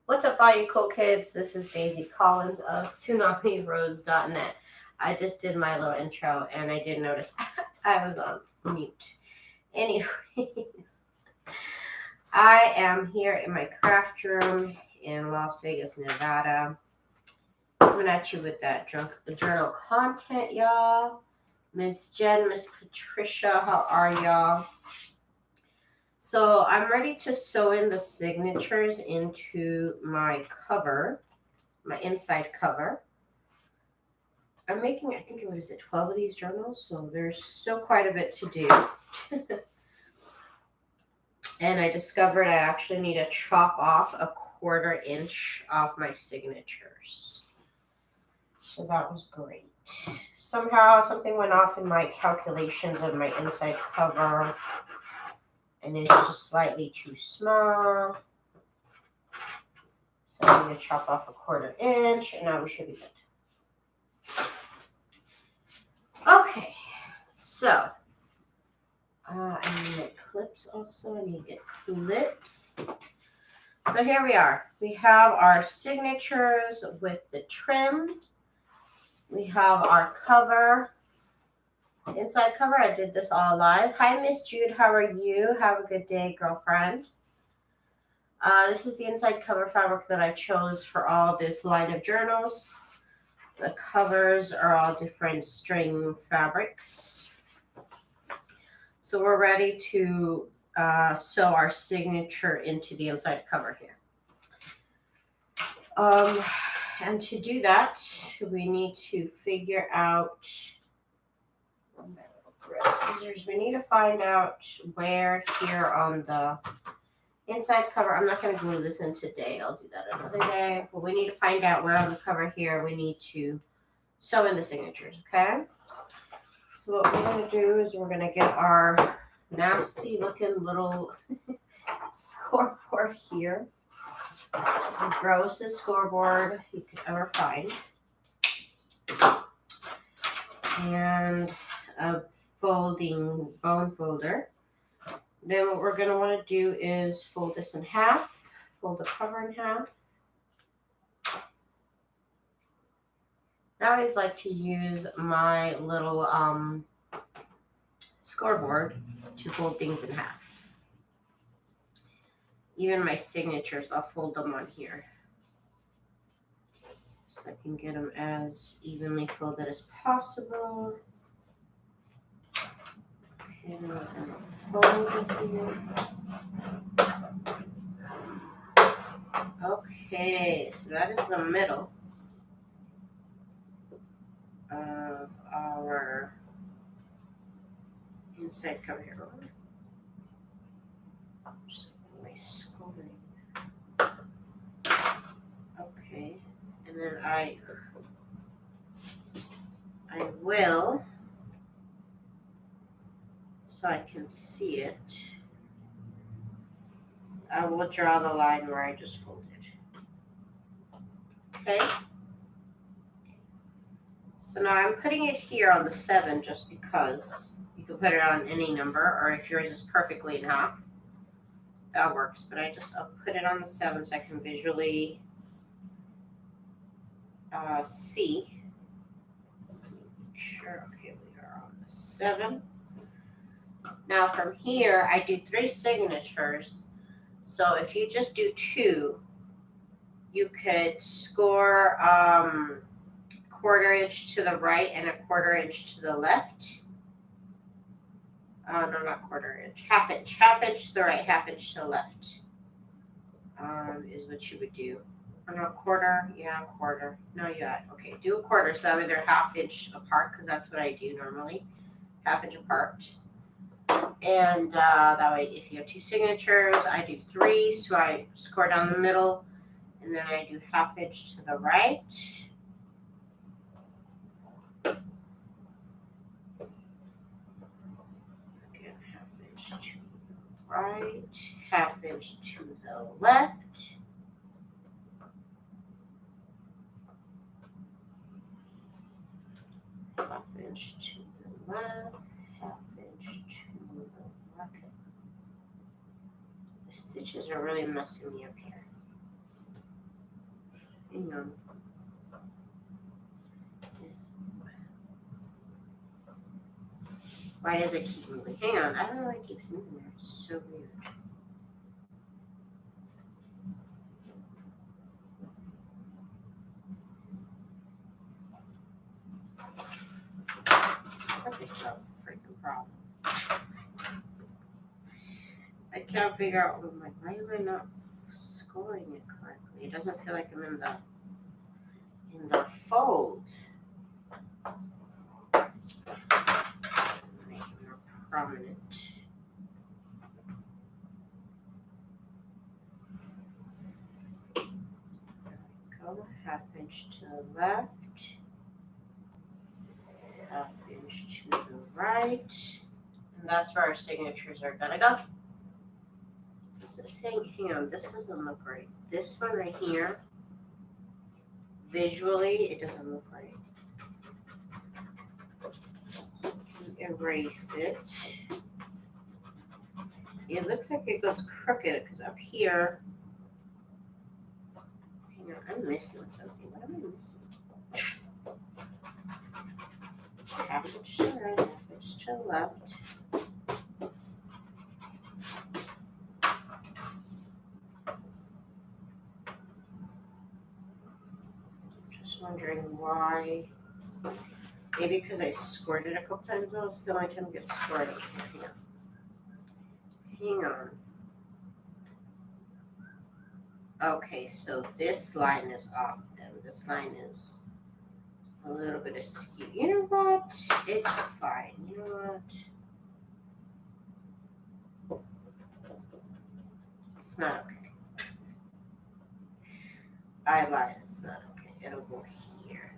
What's up, all you cool kids? This is Daisy Collins of TsunamiRose.net. I just did my little intro and I did notice I was on mute. Anyways, I am here in my craft room in Las Vegas, Nevada. Coming at you with that journal content, y'all. Miss Jen, Miss Patricia, how are y'all? So I'm ready to sew in the signatures into my cover, my inside cover. I'm making, I think, what is it, 12 of these journals? So there's still quite a bit to do. And I discovered I actually need to chop off a 1/4 inch off my signatures. So that was great. Somehow something went off in my calculations of my inside cover. And it's just slightly too small. So I'm going to chop off a 1/4 inch and now we should be good. Okay, so I need to get clips also. I need to get clips. So here we are. We have our signatures with the trim. We have our cover, inside cover. I did this all live. Hi, Miss Jude. How are you? Have a good day, girlfriend. This is the inside cover fabric that I chose for all this line of journals. The covers are all different string fabrics. So we're ready to sew our signature into the inside cover here. And to do that, we need to figure out, my little thread scissors, we need to find out where here on the inside cover, I'm not going to glue this in today, I'll do that another day, but we need to find out where on the cover here we need to sew in the signatures, okay? So what we're going to do is we're going to get our nasty looking little scoreboard here. The grossest scoreboard you could ever find. And a folding bone folder. Then what we're going to want to do is fold this in half. Fold the cover in half. I always like to use my little scoreboard to fold things in half. Even my signatures, I'll fold them on here. So I can get them as evenly folded as possible. Okay, I'm going to fold it here. Okay, so that is the middle of our inside cover here. My scoring. Okay, and then I will, so I can see it, I will draw the line where I just folded. Okay. So now I'm putting it here on the 7 just because you can put it on any number, or if yours is perfectly in half, that works. But I'll put it on the 7 so I can visually see. Sure, okay, we are on the 7. Now from here, I do 3 signatures. So if you just do 2, you could score 1/4 inch to the right and a 1/4 inch to the left. No, not 1/4 inch, 1/2 inch. 1/2 inch to the right, 1/2 inch to the left. Is what you would do. Or no, 1/4, yeah, 1/4. No, yeah, okay, do a 1/4 so that way they're 1/2 inch apart because that's what I do normally, 1/2 inch apart. And that way, if you have 2 signatures, I do 3, so I score down the middle, and then I do 1/2 inch to the right. Again, 1/2 inch to the right, 1/2 inch to the left. Half inch to the left, 1/2 inch to the right. The stitches are really messing me up here. Hang on. Why does it keep moving? Hang on. I don't know why it keeps moving there. It's so weird. That's a freaking problem. I can't figure out. I'm like, why am I not scoring it correctly? It doesn't feel like I'm in the fold. Make it more prominent. Go 1/2 inch to the left, 1/2 inch to the right, and that's where our signatures are gonna go. This is saying, hang on, this doesn't look right. This one right here, visually, it doesn't look right. Erase it. It looks like it goes crooked because up here, hang on, I'm missing something. What am I missing? 1/2 inch to the right, 1/2 inch to the left. Just wondering why. Maybe because I scored it a couple times. No, it's the only time it gets scored. Hang on. Okay, so this line is off then. This line is a little bit askew. You know what? It's fine. You know what? It's not okay. I lied. It's not okay. It'll go here.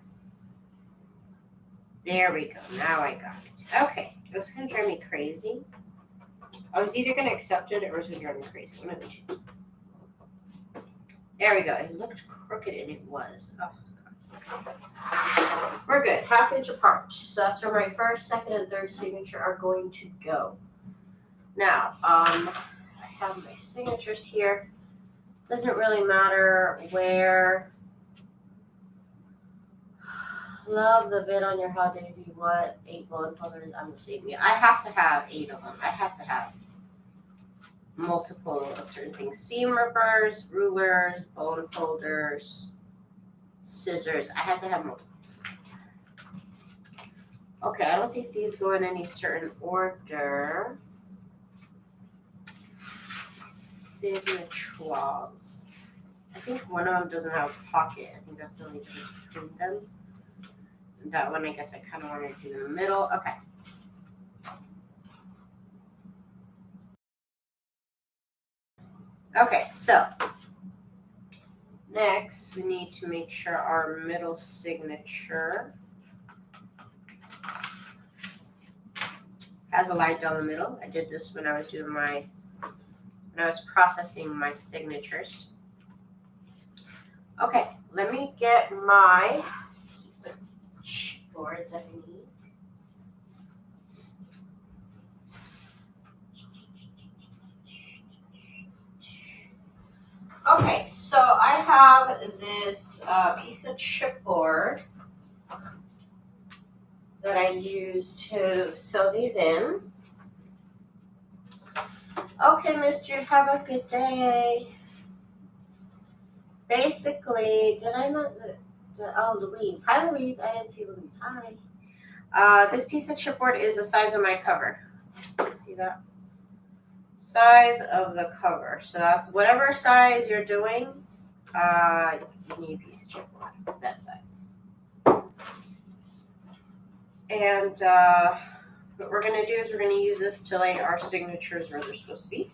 There we go. Now I got it. Okay. It was going to drive me crazy. I was either going to accept it or it was going to drive me crazy. One of the two. There we go. It looked crooked and it was. Oh, God. We're good. 1/2 inch apart. So that's where my first, second, and third signature are going to go. Now, I have my signatures here. Doesn't really matter where. Love the vid on your How Daisy. What? 8 bone folders. I'm the same. Yeah, I have to have 8 of them. I have to have multiple of certain things. Seam rippers, rulers, bone folders, scissors. I have to have multiple. Okay, I don't think these go in any certain order. Signatures. I think one of them doesn't have a pocket. I think that's the only difference between them. And that one, I guess I kind of want to do in the middle. Okay. Okay, so next we need to make sure our middle signature has a line down the middle. I did this when I was doing when I was processing my signatures. Okay, let me get my piece of chipboard that I need. Okay, so I have this piece of chipboard that I use to sew these in. Okay, Miss Jude, have a good day. Basically, did I not? Oh, Louise. Hi, Louise. I didn't see Louise. Hi. This piece of chipboard is the size of my cover. See that? Size of the cover. So that's whatever size you're doing. You need a piece of chipboard that size. And what we're going to do is we're going to use this to lay our signatures where they're supposed to be.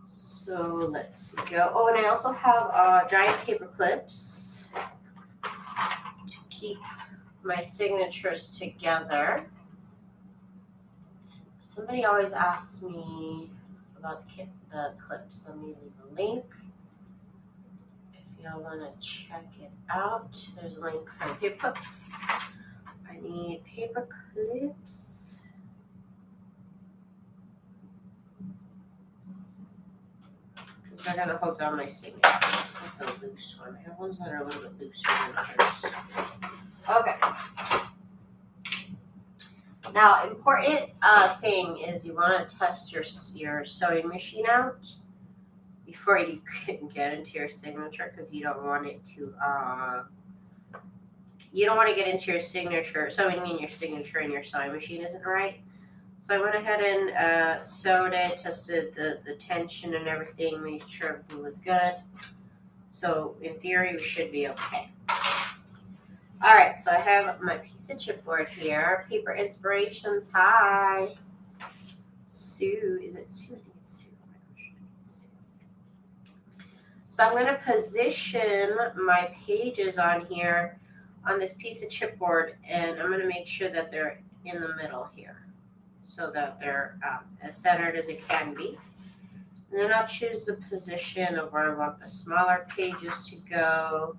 So let's go. Oh, and I also have giant paper clips to keep my signatures together. Somebody always asks me about the clips. Let me leave a link if y'all want to check it out. There's a link for the paper clips. I need paper clips. So I gotta hold down my signature. It's like the loose one. I have ones that are a little bit looser than others. Okay. Now, important thing is you want to test your sewing machine out before you can get into your signature, because you don't want it to get into your signature. Sewing in your signature and your sewing machine isn't right. So I went ahead and sewed it, tested the tension and everything, made sure everything was good. So in theory, we should be okay. All right, so I have my piece of chipboard here. Paper Inspirations. Hi. Sue. Is it Sue? I think it's Sue. Oh my gosh, I think it's Sue. So I'm going to position my pages on here on this piece of chipboard, and I'm going to make sure that they're in the middle here so that they're as centered as it can be. And then I'll choose the position of where I want the smaller pages to go.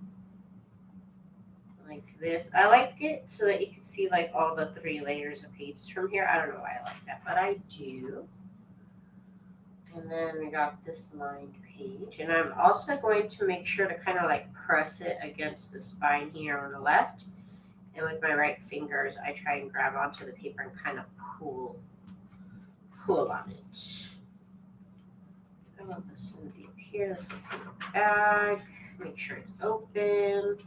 Like this. I like it so that you can see like all the 3 layers of pages from here. I don't know why I like that, but I do. And then we got this lined page. And I'm also going to make sure to kind of like press it against the spine here on the left. And with my right fingers, I try and grab onto the paper and kind of pull on it. I want this one to be up here. This one to be back. Make sure it's open.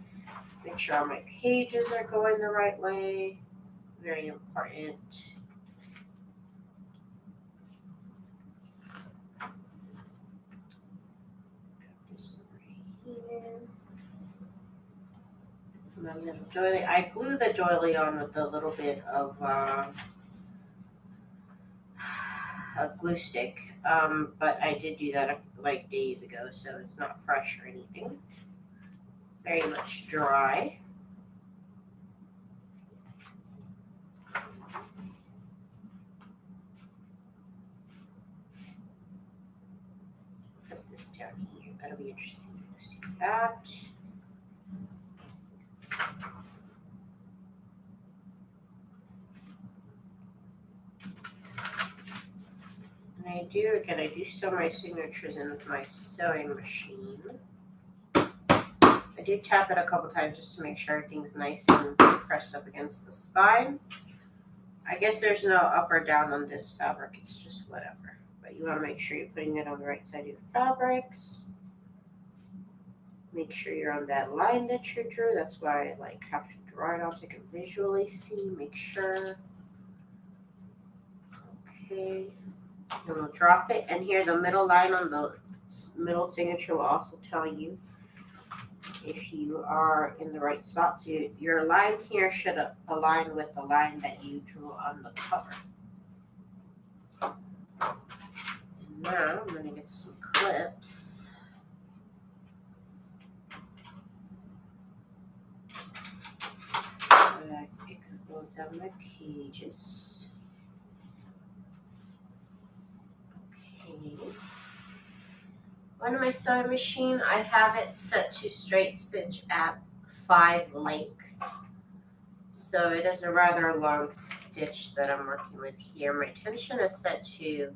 Make sure all my pages are going the right way. Very important. Got this right here. My little doily. I glue the doily on with a little bit of glue stick, but I did do that like days ago, so it's not fresh or anything. It's very much dry. Put this down here. That'll be interesting to see that. And I do sew my signatures in with my sewing machine. I do tap it a couple times just to make sure everything's nice and pressed up against the spine. I guess there's no up or down on this fabric, it's just whatever. But you want to make sure you're putting it on the right side of your fabrics. Make sure you're on that line that you drew. That's why I have to draw it out so I can visually see, make sure. Okay. And we'll drop it. And here the middle line on the middle signature will also tell you if you are in the right spot. So your line here should align with the line that you drew on the cover. And now I'm going to get some clips. So that it can go down my pages. Okay. On my sewing machine, I have it set to straight stitch at 5 length. So it is a rather long stitch that I'm working with here. My tension is set to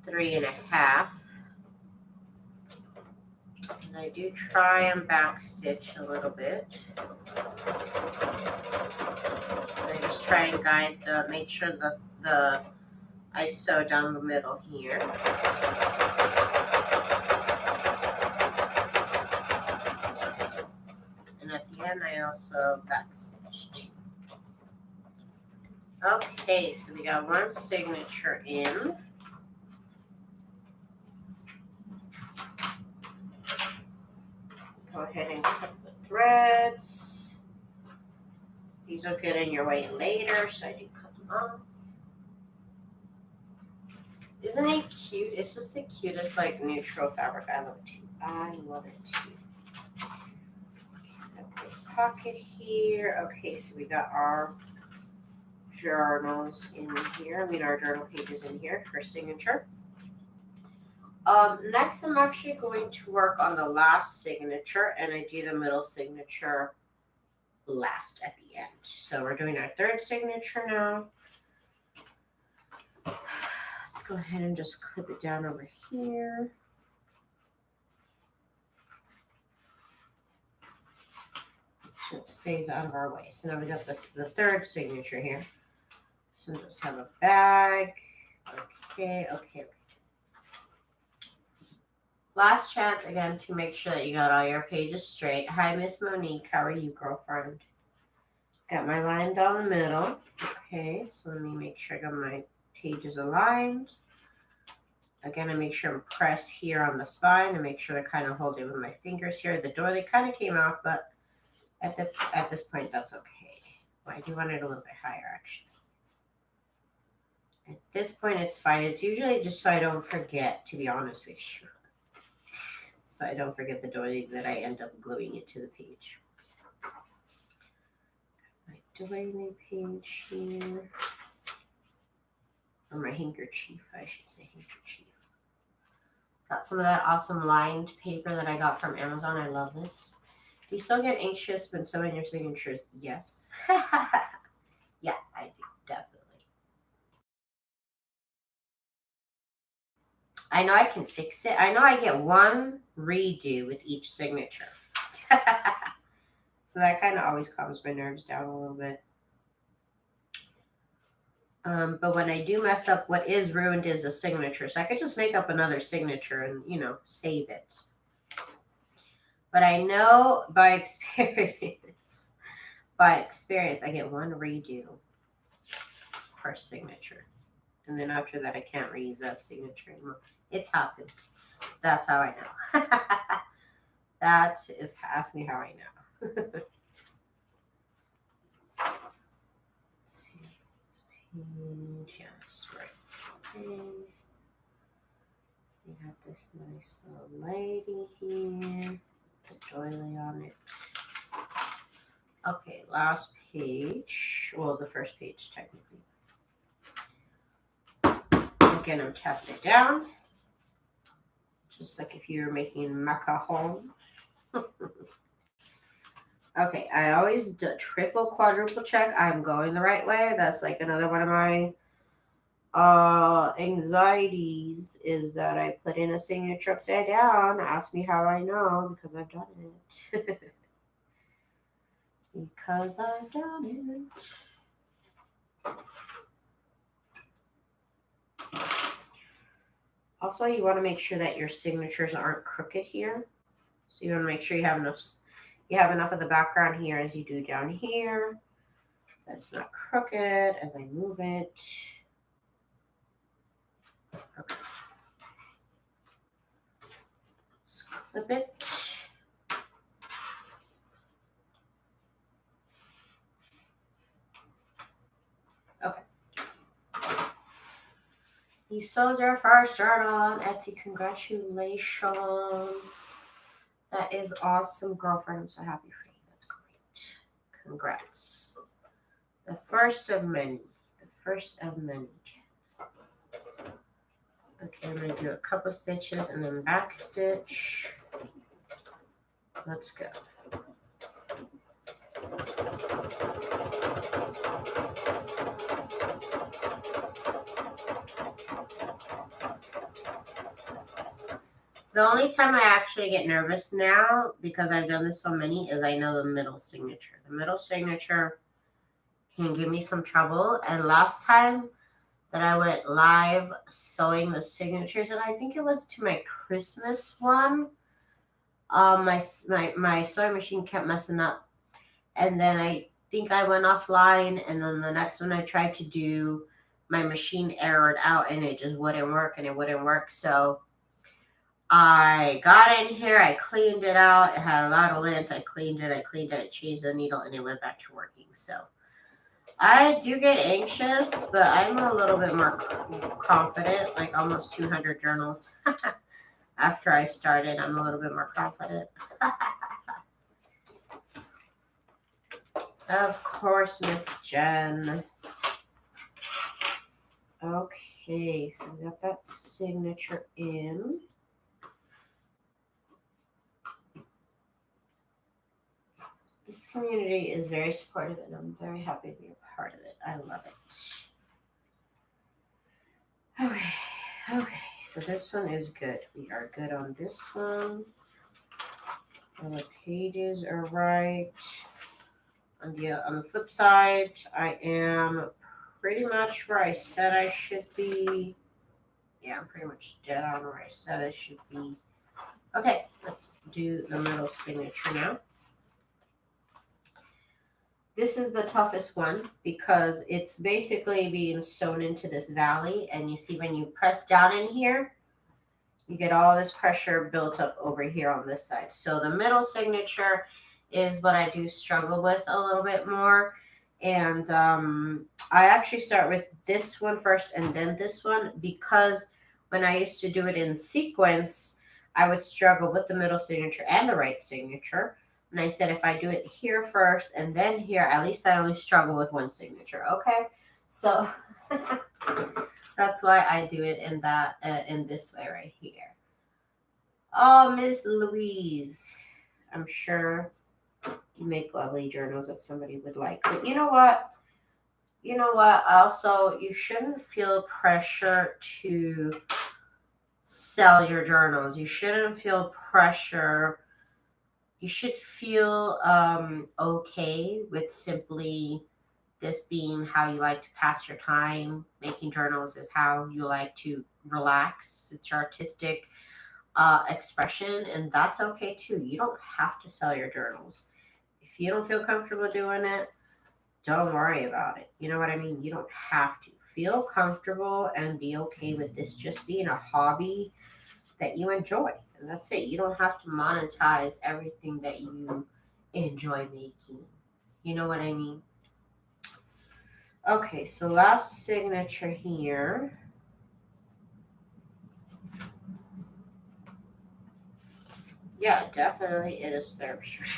3.5. And I do try and back stitch a little bit. I just try and guide make sure that I sew down the middle here. And at the end, I also backstitch too. Okay, so we got one signature in. Go ahead and cut the threads. These will get in your way later, so I do cut them off. Isn't it cute? It's just the cutest, neutral fabric. I love it too. I love it too. Pocket here. Okay, so we got our journals in here. Our journal pages in here for signature. Next, I'm actually going to work on the last signature, and I do the middle signature last at the end. So we're doing our 3rd signature now. Let's go ahead and just clip it down over here. stays out of our way. So now we got this, the third signature here. So just have a bag. Okay, okay. Last chance again to make sure that you got all your pages straight. Hi, Miss Monique. How are you, girlfriend? Got my line down the middle. Okay, so let me make sure I got my pages aligned. Again, I make sure I'm pressed here on the spine and make sure I kind of hold it with my fingers here. The door, they kind of came off, but at this point, that's okay. Well, I do want it a little bit higher, actually. At this point, it's fine. It's usually just so I don't forget, to be honest with you. So I don't forget the doily that I end up gluing it to the page. My doily page here. Or my handkerchief, I should say handkerchief. Got some of that awesome lined paper that I got from Amazon. I love this. Do you still get anxious when sewing your signatures? Yes. Yeah, I do, definitely. I know I can fix it. I know I get one redo with each signature. So that kind of always calms my nerves down a little bit. But when I do mess up, what is ruined is a signature. So I could just make up another signature and, you know, save it. But I know by experience, I get one redo per signature. And then after that, I can't reuse that signature anymore. It's happened. That's how I know. That is, ask me how I know. Let's see this page. Yes, right. Okay. We got this nice little lady here. The doily on it. Okay, last page. Well, the first page, technically. Again, I'm tapping it down. Just like if you were making macaron. Okay, I always do triple, quadruple check. I'm going the right way. That's like another one of my anxieties is that I put in a signature upside down. Ask me how I know because I've done it. Because I've done it. Also, you want to make sure that your signatures aren't crooked here. So you want to make sure you have enough of the background here as you do down here. That it's not crooked as I move it. Okay. Let's clip it. Okay. You sold your first journal on Etsy. Congratulations. That is awesome, girlfriend. I'm so happy for you. That's great. Congrats. The first of many. The first of many. Okay, I'm going to do a couple stitches and then back stitch. Let's go. The only time I actually get nervous now, because I've done this so many, is I know the middle signature. The middle signature can give me some trouble. And last time that I went live sewing the signatures, and I think it was to my Christmas one, my sewing machine kept messing up. And then I think I went offline, and then the next one I tried to do, my machine errored out, and it just wouldn't work, and it wouldn't work. So I got in here, I cleaned it out. It had a lot of lint. I cleaned it, changed the needle, and it went back to working. So I do get anxious, but I'm a little bit more confident, like almost 200 journals. After I started, I'm a little bit more confident. Of course, Miss Jen. Okay, so we got that signature in. This community is very supportive, and I'm very happy to be a part of it. I love it. Okay, so this one is good. We are good on this one. All the pages are right. On the flip side, I am pretty much where I said I should be. Yeah, I'm pretty much dead on where I said I should be. Okay, let's do the middle signature now. This is the toughest one because it's basically being sewn into this valley. And you see when you press down in here, you get all this pressure built up over here on this side. So the middle signature is what I do struggle with a little bit more. And I actually start with this one first and then this one because when I used to do it in sequence, I would struggle with the middle signature and the right signature. And I said, if I do it here first and then here, at least I only struggle with one signature. Okay. So that's why I do it in that, in this way right here. Oh, Miss Louise. I'm sure you make lovely journals that somebody would like. But you know what? You know what? Also, you shouldn't feel pressure to sell your journals. You shouldn't feel pressure. You should feel okay with simply this being how you like to pass your time. Making journals is how you like to relax. It's your artistic expression, and that's okay too. You don't have to sell your journals. If you don't feel comfortable doing it, don't worry about it. You know what I mean? You don't have to. Feel comfortable and be okay with this just being a hobby that you enjoy. And that's it. You don't have to monetize everything that you enjoy making. You know what I mean? Okay, so last signature here. Yeah, definitely it is therapeutic.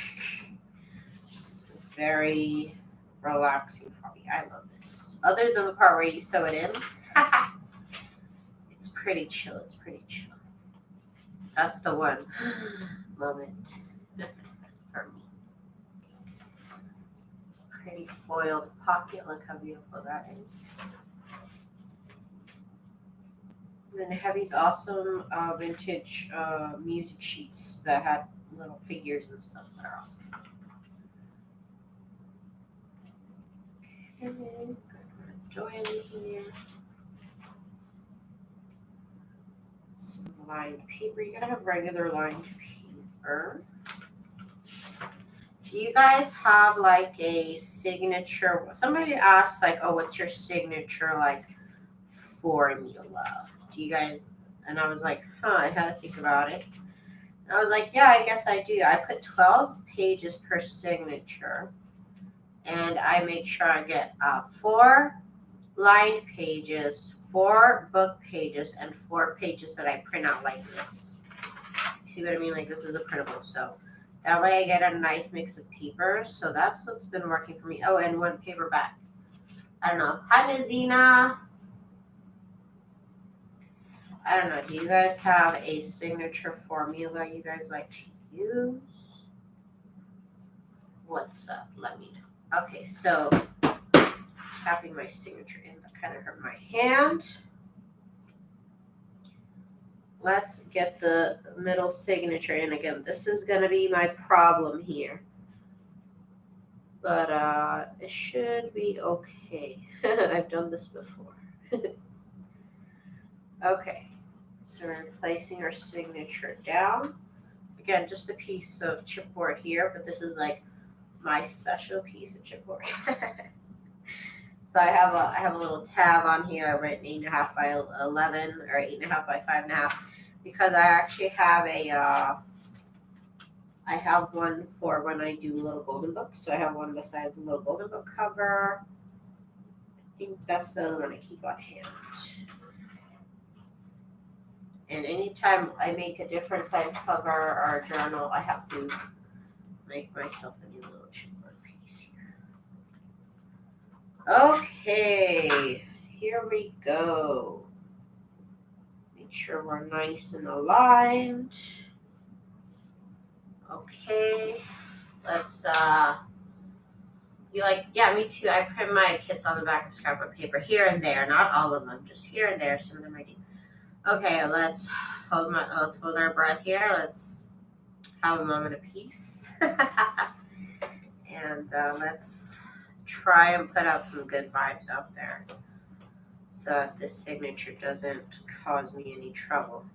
It's a very relaxing hobby. I love this. Other than the part where you sew it in, it's pretty chill. It's pretty chill. That's the one moment for me. It's pretty foiled pocket. Look how beautiful that is. And then they have these awesome vintage music sheets that had little figures and stuff that are awesome. Okay, got my doily here. Some lined paper. You gotta have regular lined paper. Do you guys have like a signature? Somebody asked like, "Oh, what's your signature like formula?" Do you guys? And I was like, "Huh." I had to think about it. And I was like, "Yeah, I guess I do. I put 12 pages per signature, and I make sure I get 4 lined pages, 4 book pages, and 4 pages that I print out like this. You see what I mean? Like this is a printable, so that way I get a nice mix of papers. So that's what's been working for me. Oh, and 1 paperback. I don't know. Hi, Ms. Zena. I don't know. Do you guys have a signature formula you guys like to use? What's up? Let me know. Okay, so tapping my signature in, that kind of hurt my hand. Let's get the middle signature in again. This is going to be my problem here. But it should be okay. I've done this before. Okay, so we're placing our signature down. Again, just a piece of chipboard here, but this is like my special piece of chipboard. So I have a little tab on here. I've written 8.5 by 11 or 8.5 by 5.5 because I actually have I have one for when I do little golden books. So I have one beside the little golden book cover. I think that's the other one I keep on hand. And anytime I make a different size cover or journal, I have to make myself a new little chipboard piece here. Okay, here we go. Make sure we're nice and aligned. Okay, let's you like, yeah, me too. I print my kits on the back of scrapbook paper here and there, not all of them, just here and there. Some of them I do. Okay, let's hold our breath here. Let's have a moment of peace. And let's try and put out some good vibes out there so that this signature doesn't cause me any trouble.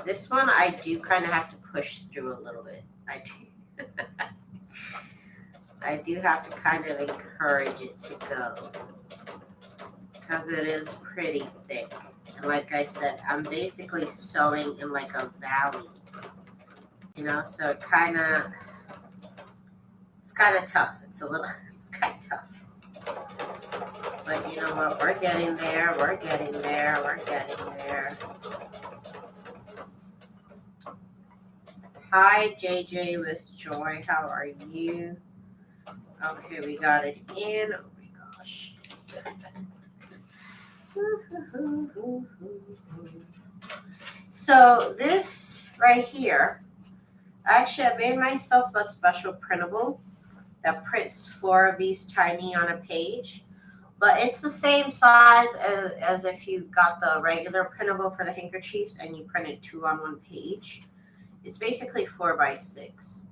This one I do kind of have to push through a little bit. I do. I do have to kind of encourage it to go because it is pretty thick. And like I said, I'm basically sewing in like a valley, you know, so it's kind of tough. It's kind of tough. But you know what? We're getting there. We're getting there. We're getting there. Hi, JJ with Joy. How are you? Okay, we got it in. Oh my gosh. So this right here, actually I made myself a special printable that prints 4 of these tiny on a page. But it's the same size as if you got the regular printable for the handkerchiefs and you printed 2 on 1 page. It's basically 4 by 6.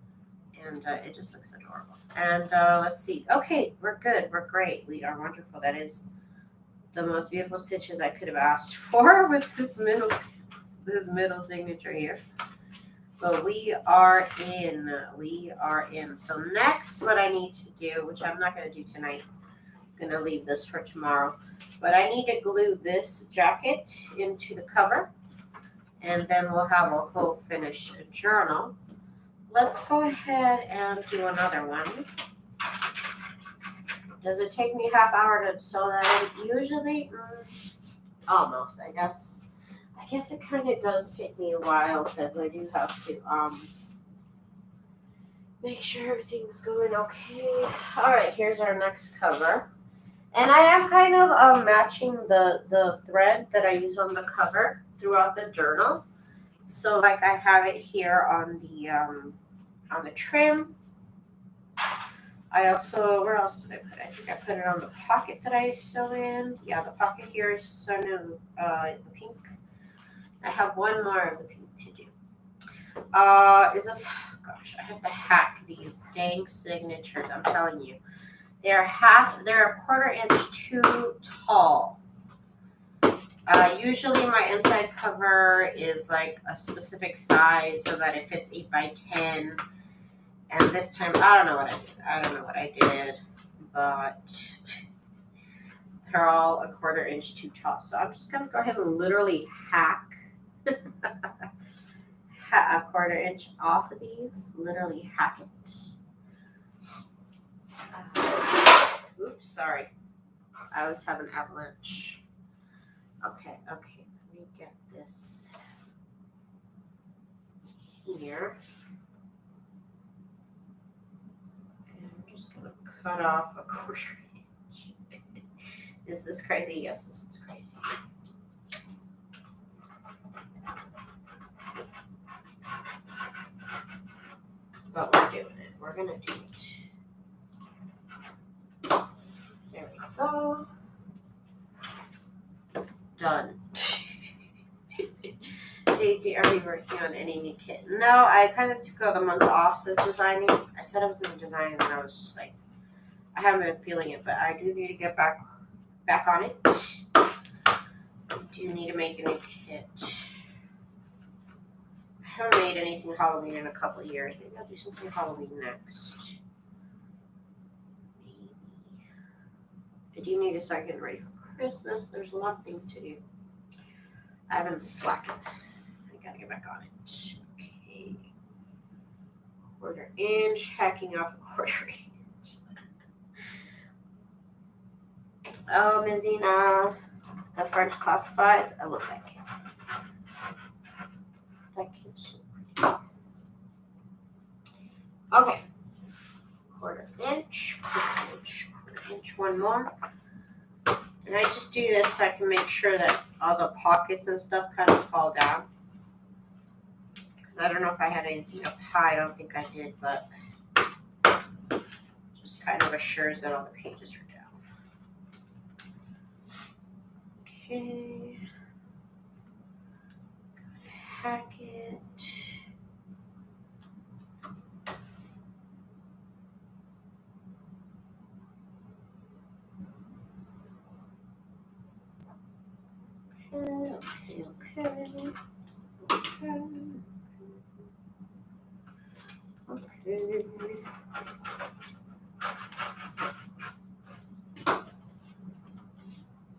And it just looks adorable. And let's see. Okay, we're good. We're great. We are wonderful. That is the most beautiful stitches I could have asked for with this middle signature here. But we are in. We are in. So next, what I need to do, which I'm not going to do tonight, I'm going to leave this for tomorrow, but I need to glue this jacket into the cover, and then we'll have a whole finished journal. Let's go ahead and do another one. Does it take me half hour to sew that in? Usually, almost, I guess. I guess it kind of does take me a while because I do have to make sure everything's going okay. All right, here's our next cover. And I am kind of matching the thread that I use on the cover throughout the journal. So like I have it here on the trim. I also, where else did I put it? I think I put it on the pocket that I sew in. Yeah, the pocket here is so new, the pink. I have one more of the pink to do. Is this, gosh, I have to hack these dang signatures, I'm telling you. They're a quarter inch too tall. Usually my inside cover is like a specific size so that it fits 8 by 10. And this time, I don't know what I did, but they're all a quarter inch too tall. So I'm just going to go ahead and literally hack a quarter inch off of these. Literally hack it. Oops, sorry. I always have an avalanche. Okay, let me get this here. And I'm just going to cut off a quarter inch. Is this crazy? Yes, this is crazy. But we're doing it. We're going to do it. There we go. Done. Daisy, are you working on any new kit? No, I kind of took the month off of designing. I said I was going to design, and I was just like, I haven't been feeling it, but I do need to get back on it. I do need to make a new kit. I haven't made anything Halloween in a couple of years. Maybe I'll do something Halloween next. Maybe. I do need to start getting ready for Christmas. There's a lot of things to do. I haven't slackened. I gotta get back on it. Okay. Quarter inch, hacking off a quarter inch. Oh, Mizina, the French classifieds. I love that kit. That kit's so pretty. Okay. Quarter inch, one more. And I just do this so I can make sure that all the pockets and stuff kind of fall down. I don't know if I had anything up high. I don't think I did, but just kind of assures that all the pages are down. Okay. Gotta hack it. Okay.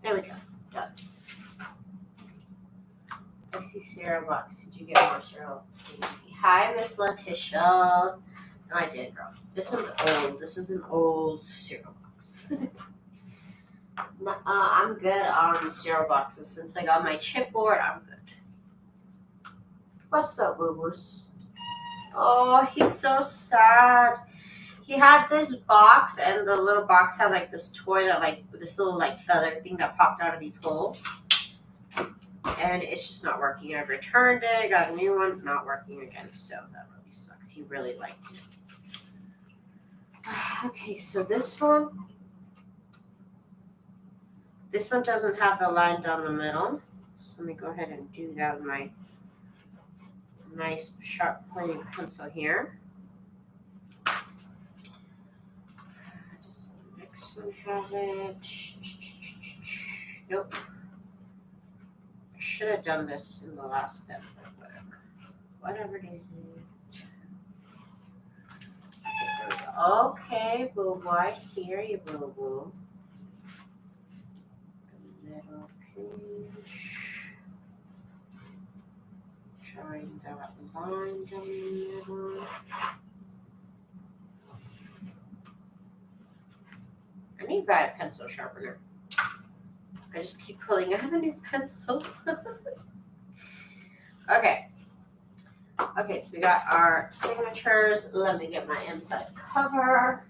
There we go. Done. I see cereal box. Did you get more cereal? Hi, Miss Letitia. No, I did, girl. This one's old. This is an old cereal box. I'm good on cereal boxes. Since I got my chipboard, I'm good. What's up, boo-boos? Oh, he's so sad. He had this box, and the little box had like this toy that like this little like feather thing that popped out of these holes. And it's just not working. I've returned it, got a new one, not working again. So that really sucks. He really liked it. Okay, so this one doesn't have the line down the middle. So let me go ahead and do that with my nice sharp pointing pencil here. Does the next one have it? Nope. I should have done this in the last step, but whatever. Whatever it is. Okay, boo boy, I hear you, boo boo. Little pinch. Drawing that line down the middle. I need to buy a pencil sharpener. I just keep pulling out a new pencil. Okay. Okay, so we got our signatures. Let me get my inside cover.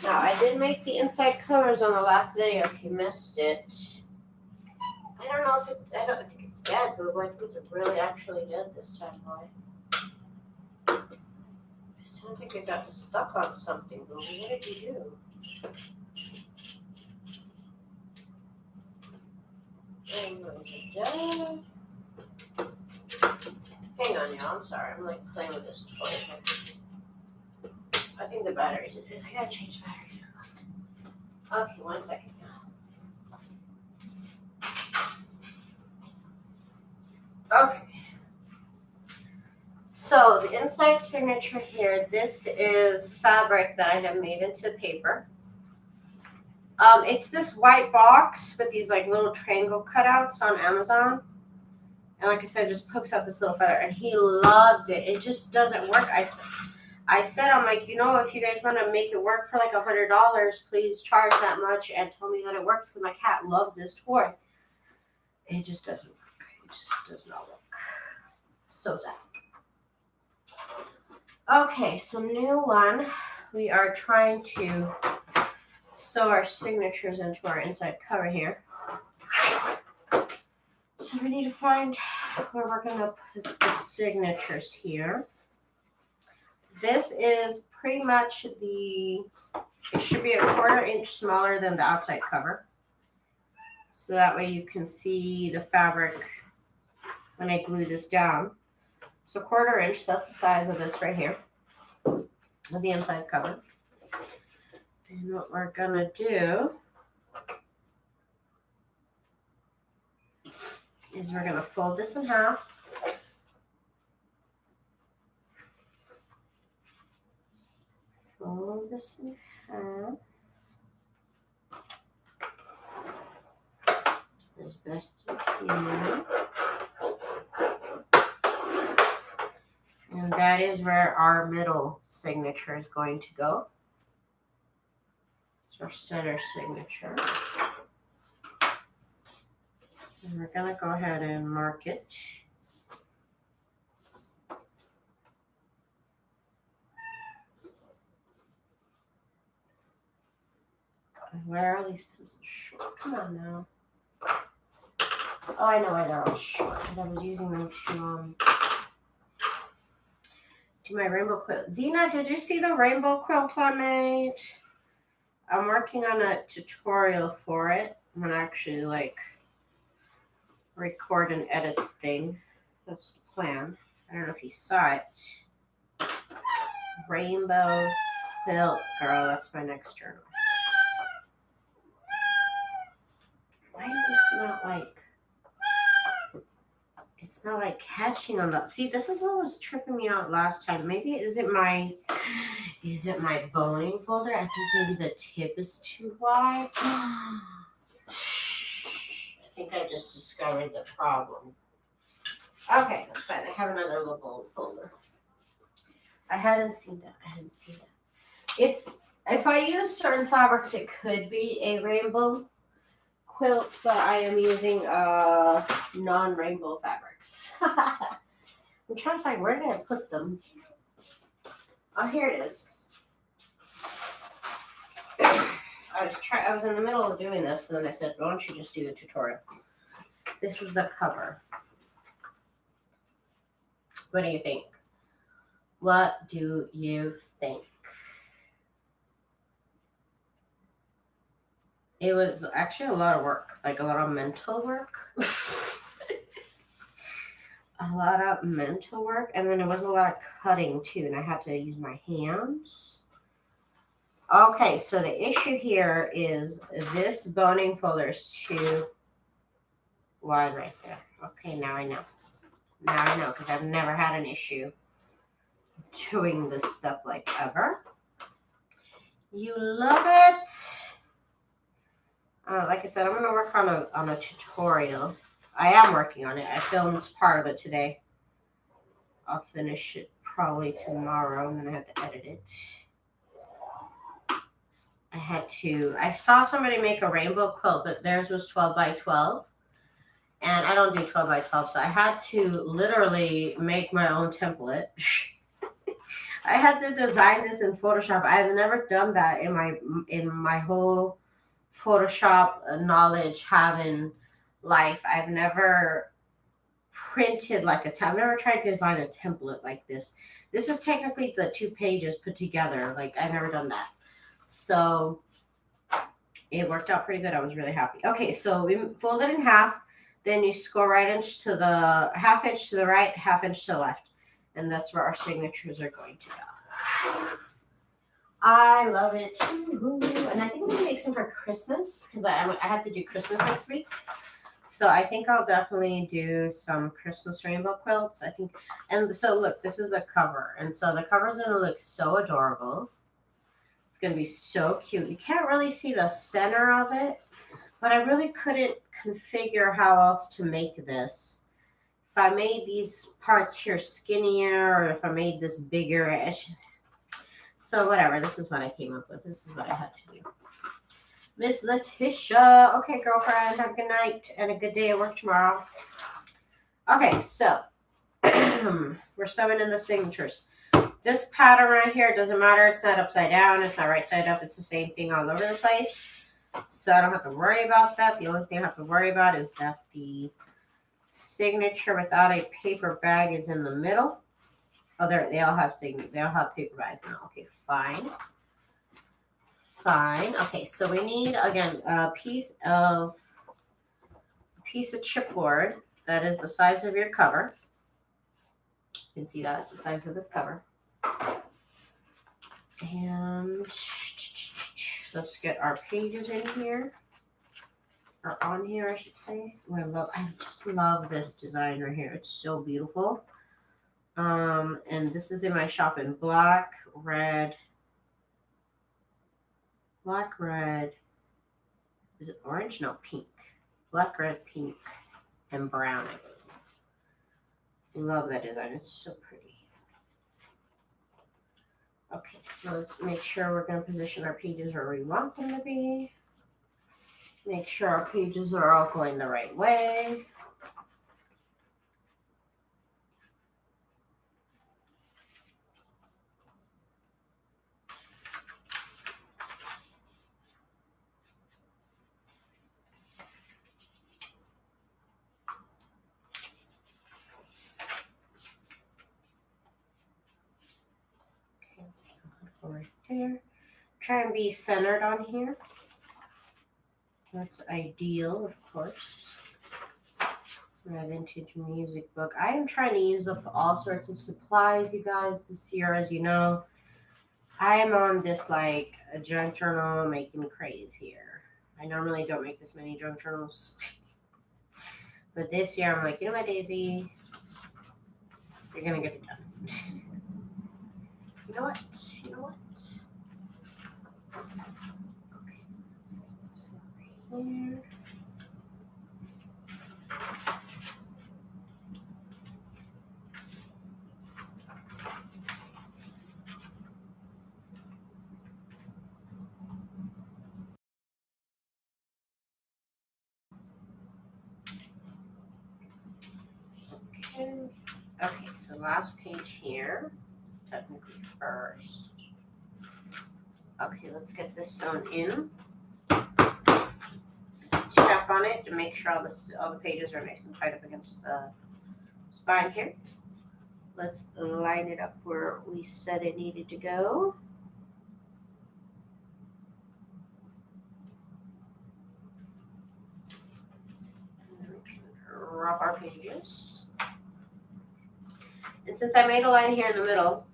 Now, I did make the inside covers on the last video if you missed it. I don't know if I don't think it's dead, but I think it's really actually dead this time, boy. It sounds like it got stuck on something, but what did you do? Dead. Hang on, y'all. I'm sorry. I'm like playing with this toy here. I think the batteries are dead. I gotta change the batteries. Okay, 1 second now. Okay. So the inside signature here, this is fabric that I have made into paper. It's this white box with these like little triangle cutouts on Amazon. And like I said, it just pokes out this little feather. And he loved it. It just doesn't work. I said, I'm like, you know, if you guys want to make it work for like $100, please charge that much and tell me that it works. Because my cat loves this toy. It just doesn't work. It just does not work. So sad. Okay, so new one. We are trying to sew our signatures into our inside cover here. So we need to find where we're going to put the signatures here. This is pretty much it should be a 1/4 inch smaller than the outside cover. So that way you can see the fabric when I glue this down. So 1/4 inch, that's the size of this right here, of the inside cover. And what we're gonna do is we're gonna fold this in half. Fold this in half. As best you can. And that is where our middle signature is going to go. It's our center signature. And we're going to go ahead and mark it. Where are these pencils short? Come on now. Oh, I know why they're all short, because I was using them to do my rainbow quilt. Zena, did you see the rainbow quilt I made? I'm working on a tutorial for it. I'm going to actually like record and edit the thing. That's the plan. I don't know if you saw it. Rainbow quilt, girl. That's my next journal. Why is this not like, it's not like catching on the, see, this is what was tripping me out last time. Maybe is it my boning folder? I think maybe the tip is too wide. I think I just discovered the problem. Okay, that's fine. I have another little bone folder. I hadn't seen that. It's, if I use certain fabrics, it could be a rainbow quilt, but I am using non-rainbow fabrics. I'm trying to find, where did I put them? Oh, here it is. I was in the middle of doing this, and then I said, why don't you just do the tutorial? This is the cover. What do you think? What do you think? It was actually a lot of work, like a lot of mental work. A lot of mental work, and then it was a lot of cutting too, and I had to use my hands. Okay, so the issue here is this boning folder is too wide right there. Okay, now I know. Now I know, because I've never had an issue doing this stuff like ever. You love it. Like I said, I'm going to work on a tutorial. I am working on it. I filmed part of it today. I'll finish it probably tomorrow, and then I have to edit it. I saw somebody make a rainbow quilt, but theirs was 12 by 12. And I don't do 12 by 12, so I had to literally make my own template. I had to design this in Photoshop. I've never done that in my whole Photoshop knowledge having life. I've never printed like I've never tried to design a template like this. This is technically the 2 pages put together. Like, I've never done that. So it worked out pretty good. I was really happy. Okay, so we fold it in half. Then you score right inch to the half inch to the right, half inch to the left. And that's where our signatures are going to go. I love it too. And I think I'm going to make some for Christmas, because I have to do Christmas next week. So I think I'll definitely do some Christmas rainbow quilts. I think, and so look, this is the cover. And so the cover is going to look so adorable. It's going to be so cute. You can't really see the center of it, but I really couldn't configure how else to make this. If I made these parts here skinnier, or if I made this bigger, so whatever. This is what I came up with. This is what I had to do. Miss Letitia. Okay, girlfriend. Have a good night and a good day at work tomorrow. Okay, so we're sewing in the signatures. This pattern right here, doesn't matter. It's not upside down. It's not right side up. It's the same thing all over the place. So I don't have to worry about that. The only thing I have to worry about is that the signature without a paper bag is in the middle. Oh, they all have they all have paper bags now. Okay, fine. Fine. Okay, so we need, again, a piece of chipboard that is the size of your cover. You can see that's the size of this cover. And let's get our pages in here. Or on here, I should say. I just love this design right here. It's so beautiful. And this is in my shop in black, red. Is it orange? No, pink. Black, red, pink, and brown. I love that design. It's so pretty. Okay, so let's make sure we're going to position our pages where we want them to be. Make sure our pages are all going the right way. Right there. Try and be centered on here. That's ideal, of course. My vintage music book. I am trying to use up all sorts of supplies, you guys, this year. As you know, I am on this like a junk journal making craze here. I normally don't make this many junk journals. But this year I'm like, you know what, Daisy? You're gonna get it done. You know what? You know what? Okay, let's get this over here. Okay, so last page here, technically first. Okay, let's get this sewn in. Tap on it to make sure all the pages are nice and tight up against the spine here. Let's line it up where we said it needed to go. And then we can drop our pages. And since I made a line here in the middle,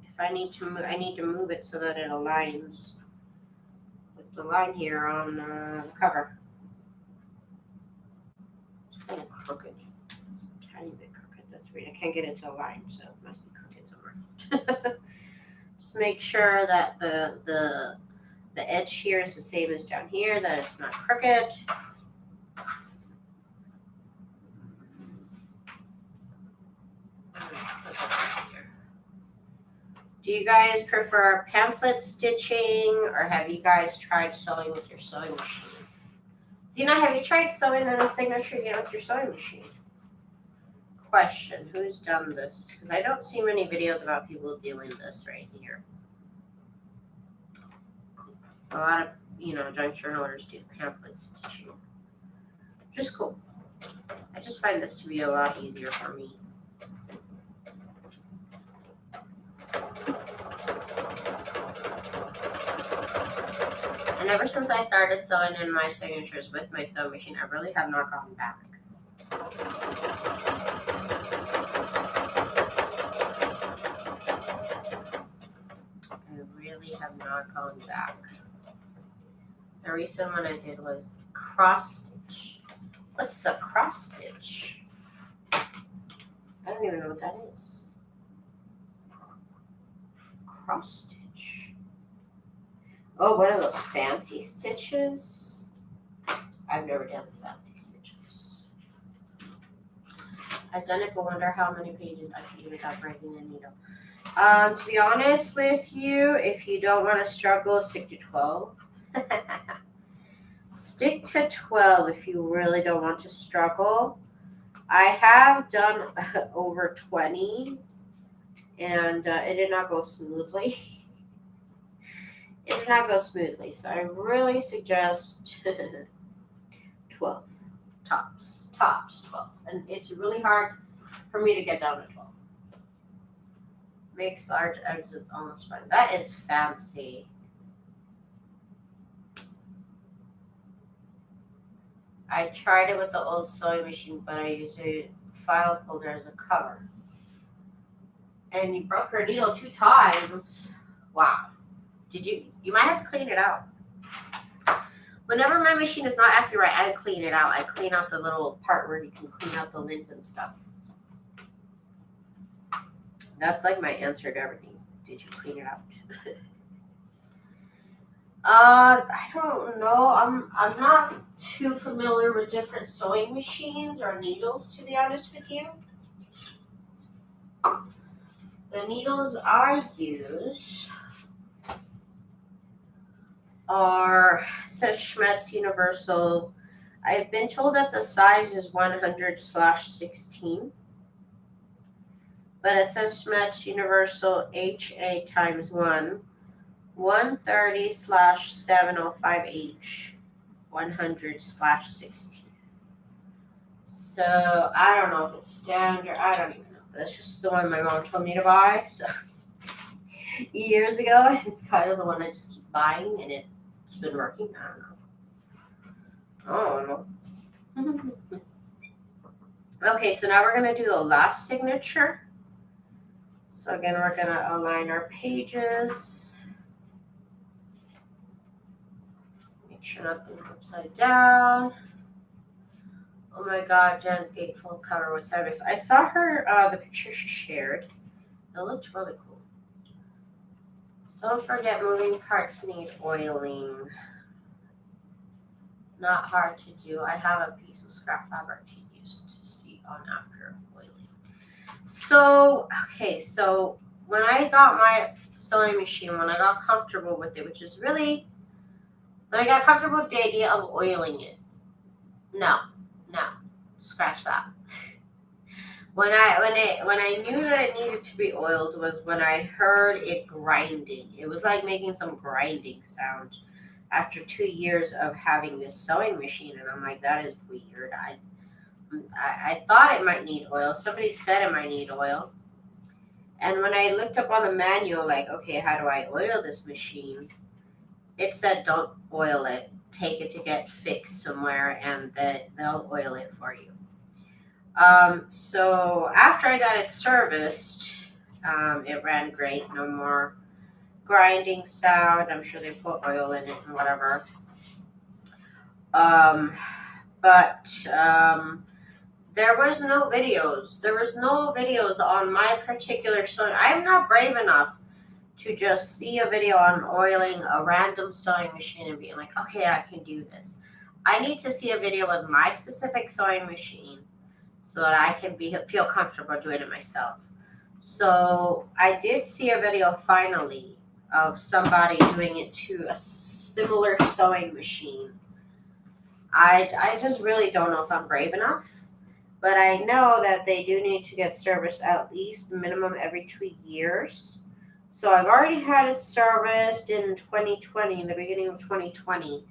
if I need to move, I need to move it so that it aligns with the line here on the cover. It's kind of crooked. It's a tiny bit crooked. That's weird. I can't get it to align, so it must be crooked somewhere. Just make sure that the edge here is the same as down here, that it's not crooked. Do you guys prefer pamphlet stitching, or have you guys tried sewing with your sewing machine? Zena, have you tried sewing in a signature yet with your sewing machine? Question, who's done this? Because I don't see many videos about people doing this right here. A lot of, junk journalers do pamphlet stitching. Just cool. I just find this to be a lot easier for me. And ever since I started sewing in my signatures with my sewing machine, I really have not gone back. I really have not gone back. The recent one I did was cross stitch. What's the cross stitch? I don't even know what that is. Cross stitch. Oh, one of those fancy stitches. I've never done fancy stitches. I've done it, but wonder how many pages I can do without breaking a needle. To be honest with you, if you don't want to struggle, stick to 12. Stick to 12 if you really don't want to struggle. I have done over 20, and it did not go smoothly. It did not go smoothly, so I really suggest 12. Tops 12. And it's really hard for me to get down to 12. Makes large exits almost fine. That is fancy. I tried it with the old sewing machine, but I used a file folder as a cover. And you broke her needle 2 times. Wow. You might have to clean it out. Whenever my machine is not acting right, I clean it out. I clean out the little part where you can clean out the lint and stuff. That's like my answer to everything. Did you clean it out? I don't know. I'm not too familiar with different sewing machines or needles, to be honest with you. The needles I use are, it says Schmetz Universal. I've been told that the size is 100/16, but it says Schmetz Universal HA times 1, 130/705H, 100/16. So I don't know if it's standard. I don't even know. That's just the one my mom told me to buy. So years ago, it's kind of the one I just keep buying, and it's been working. I don't know. Okay, so now we're going to do the last signature. So again, we're going to align our pages. Make Make sure nothing's upside down. Oh my god, Jen's gatefold cover was heavy. So I saw her, the picture she shared. It looked really cool. Don't forget moving parts need oiling. Not hard to do. I have a piece of scrap fabric to use to see on after oiling. So, okay, so when I got my sewing machine, when I got comfortable with it, which is really, when I got comfortable with the idea of oiling it, no, scratch that. When I knew that it needed to be oiled was when I heard it grinding. It was like making some grinding sound after 2 years of having this sewing machine, and I'm like, that is weird. I thought it might need oil. Somebody said it might need oil. And when I looked up on the manual, like, okay, how do I oil this machine? It said don't oil it. Take it to get fixed somewhere, and they'll oil it for you. So after I got it serviced, it ran great. No more grinding sound. I'm sure they put oil in it and whatever. But there was no videos. There was no videos on my particular sewing. I'm not brave enough to just see a video on oiling a random sewing machine and being like, okay, I can do this. I need to see a video with my specific sewing machine so that I can feel comfortable doing it myself. So I did see a video finally of somebody doing it to a similar sewing machine. I just really don't know if I'm brave enough, but I know that they do need to get serviced at least minimum every 2 years. So I've already had it serviced in 2020, in the beginning of 2020.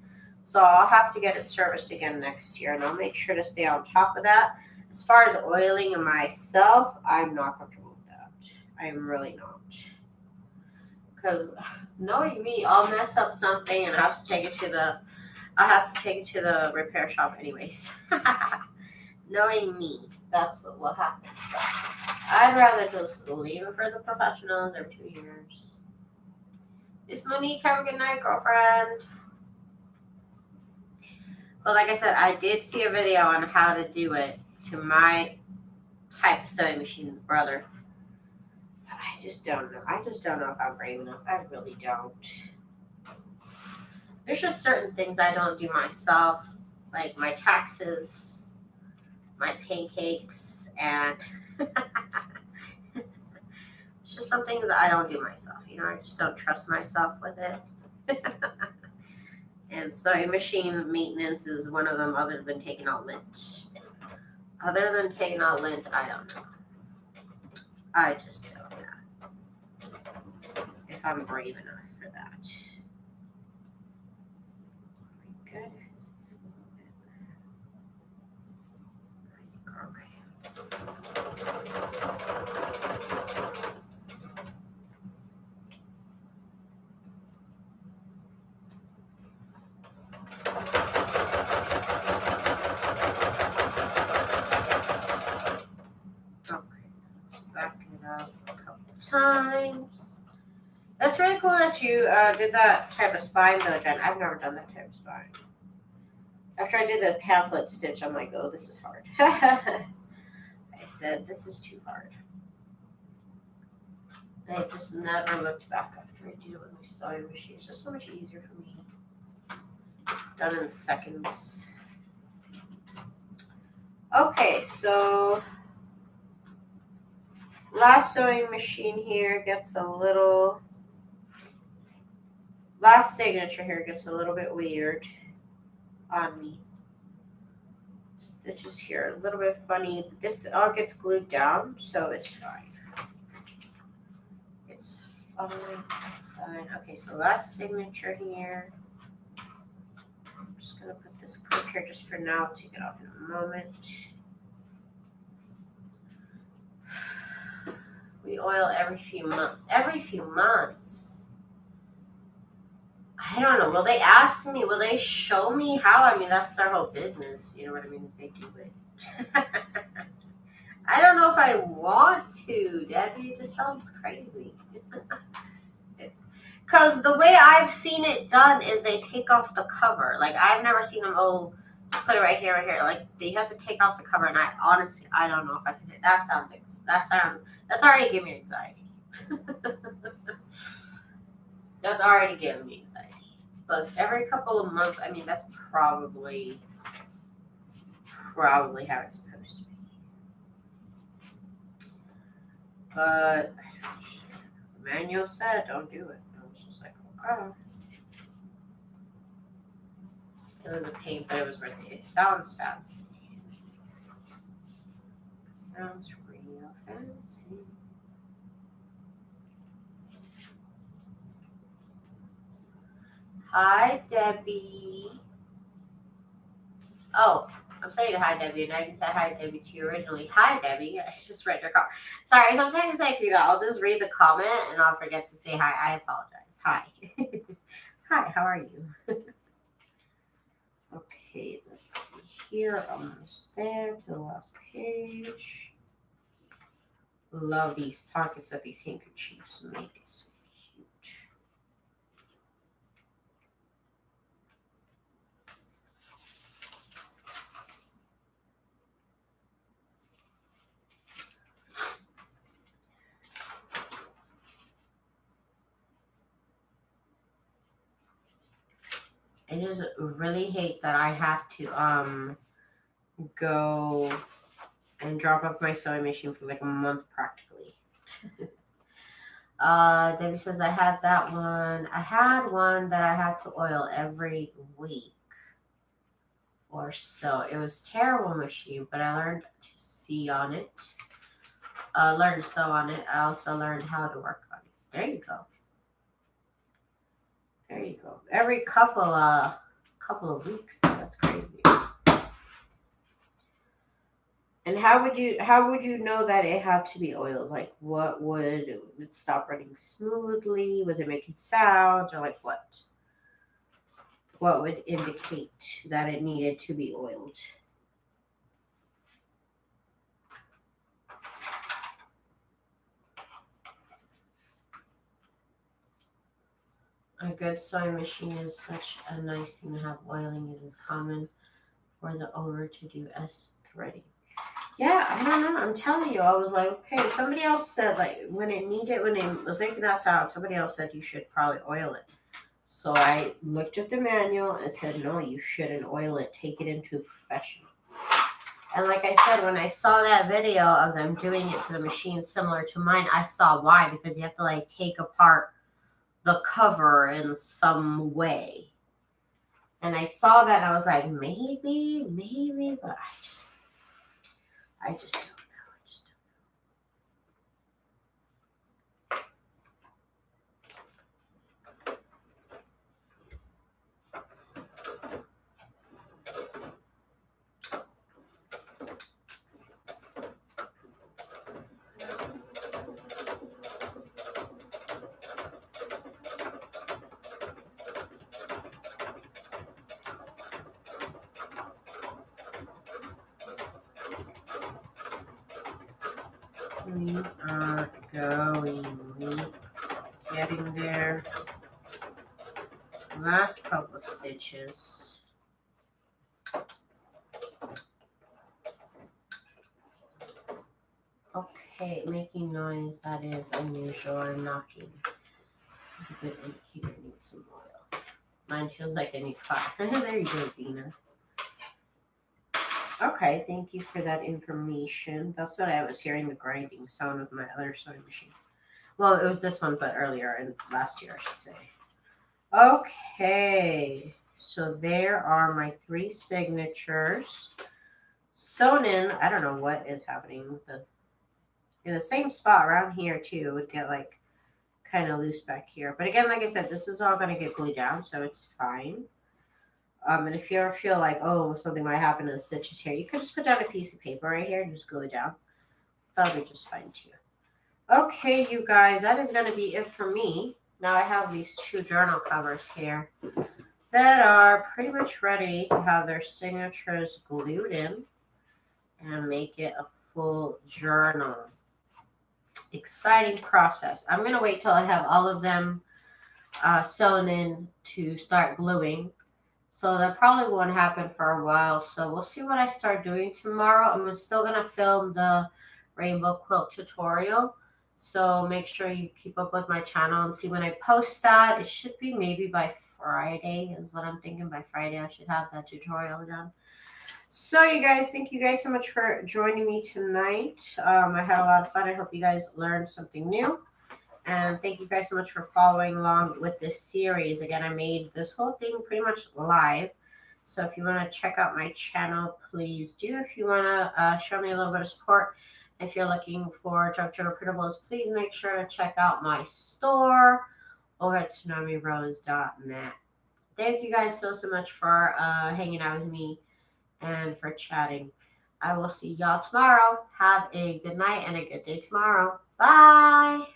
So I'll have to get it serviced again next year, and I'll make sure to stay on top of that. As far as oiling myself, I'm not comfortable with that. I'm really not. Because knowing me, I'll mess up something and I have to take it to the repair shop anyways. Knowing me, that's what will happen. So I'd rather just leave it for the professionals every 2 years. It's Monique. Have a good night, girlfriend. But like I said, I did see a video on how to do it to my type of sewing machine, brother. I just don't know. I just don't know if I'm brave enough. I really don't. There's just certain things I don't do myself, like my taxes, my pancakes, and it's just some things that I don't do myself. You know, I just don't trust myself with it. And sewing machine maintenance is one of them, other than taking out lint. Other than taking out lint, I don't know. I just don't know if I'm brave enough for that. Good. I think we're okay. Times. That's really cool that you did that type of spine though, Jen. I've never done that type of spine. After I did the pamphlet stitch, I'm like, oh, this is hard. I said, this is too hard. I just never looked back after I did it with my sewing machine. It's just so much easier for me. It's done in seconds. Okay, so last sewing machine here gets a little, last signature here gets a little bit weird on me. Stitches here a little bit funny. This all gets glued down, so it's fine. It's fine. It's fine. Okay, so last signature here. I'm just gonna put this clip here just for now. I'll take it off in a moment. We oil every few months. Every few months. I don't know. Will they ask me? Will they show me how? I mean, that's their whole business. You know what I mean? Is they do it. I don't know if I want to, Debbie. It just sounds crazy. Because the way I've seen it done is they take off the cover. Like, I've never seen them, oh, just put it right here, right here. Like, they have to take off the cover, and I honestly, I don't know if I can hit. That's already giving me anxiety. That's already giving me anxiety. But every couple of months, I mean, that's probably how it's supposed to be. But the manual said don't do it. I was just like, okay. It was a pain, but it was worth it. It sounds fancy. Sounds real fancy. Hi, Debbie. Oh, I'm saying hi, Debbie, and I didn't say hi, Debbie, to you originally. Hi, Debbie. I just read your comment. Sorry, sometimes I do that. I'll just read the comment and I'll forget to say hi. I apologize. Hi. Hi, how are you? Okay, let's see here. Almost there to the last page. Love these pockets that these handkerchiefs make. It's so cute. I just really hate that I have to go and drop off my sewing machine for like a month practically. Debbie says I had that one. I had one that I had to oil every week or so. It was a terrible machine, but I learned to see on it. Learned to sew on it. I also learned how to work on it. There you go. There you go. Every couple of weeks. That's crazy. And how would you know that it had to be oiled? Like, what would it stop running smoothly? Was it making sounds, or like what? What would indicate that it needed to be oiled? A good sewing machine is such a nice thing to have. Oiling is as common for the owner to do as threading. Yeah, I don't know. I'm telling you, I was like, okay. Somebody else said, like, when it was making that sound, somebody else said you should probably oil it. So I looked at the manual and said, no, you shouldn't oil it. Take it into a professional. And like I said, when I saw that video of them doing it to the machine similar to mine, I saw why. Because you have to like take apart the cover in some way. And I saw that and I was like, maybe, but I just don't know. We are getting there. Last couple of stitches. Okay, making noise, that is unusual. I'm knocking. This is a good indicator. I need some oil. Mine feels like I need fire. There you go, Dina. Okay, thank you for that information. That's what I was hearing, the grinding sound of my other sewing machine. Well, it was this one, but earlier, in last year, I should say. Okay, so there are my 3 signatures. Sewn in, I don't know what is happening with in the same spot around here too. It would get like kind of loose back here. But again, like I said, this is all going to get glued down, so it's fine. And if you ever feel like, oh, something might happen to the stitches here, you could just put down a piece of paper right here and just glue it down. That'll be just fine too. Okay, you guys, that is going to be it for me. Now I have these 2 journal covers here that are pretty much ready to have their signatures glued in and make it a full journal. Exciting process. I'm going to wait till I have all of them sewn in to start gluing. So that probably won't happen for a while. So we'll see what I start doing tomorrow. I'm still gonna film the rainbow quilt tutorial. So make sure you keep up with my channel and see when I post that. It should be maybe by Friday is what I'm thinking. By Friday I should have that tutorial done. So you guys, thank you guys so much for joining me tonight. I had a lot of fun. I hope you guys learned something new. And thank you guys so much for following along with this series. Again, I made this whole thing pretty much live. So if you want to check out my channel, please do. If you want to show me a little bit of support, if you're looking for junk journal printables, please make sure to check out my store over at TsunamiRose.net. Thank you guys so much for hanging out with me and for chatting. I will see y'all tomorrow. Have a good night and a good day tomorrow. Bye.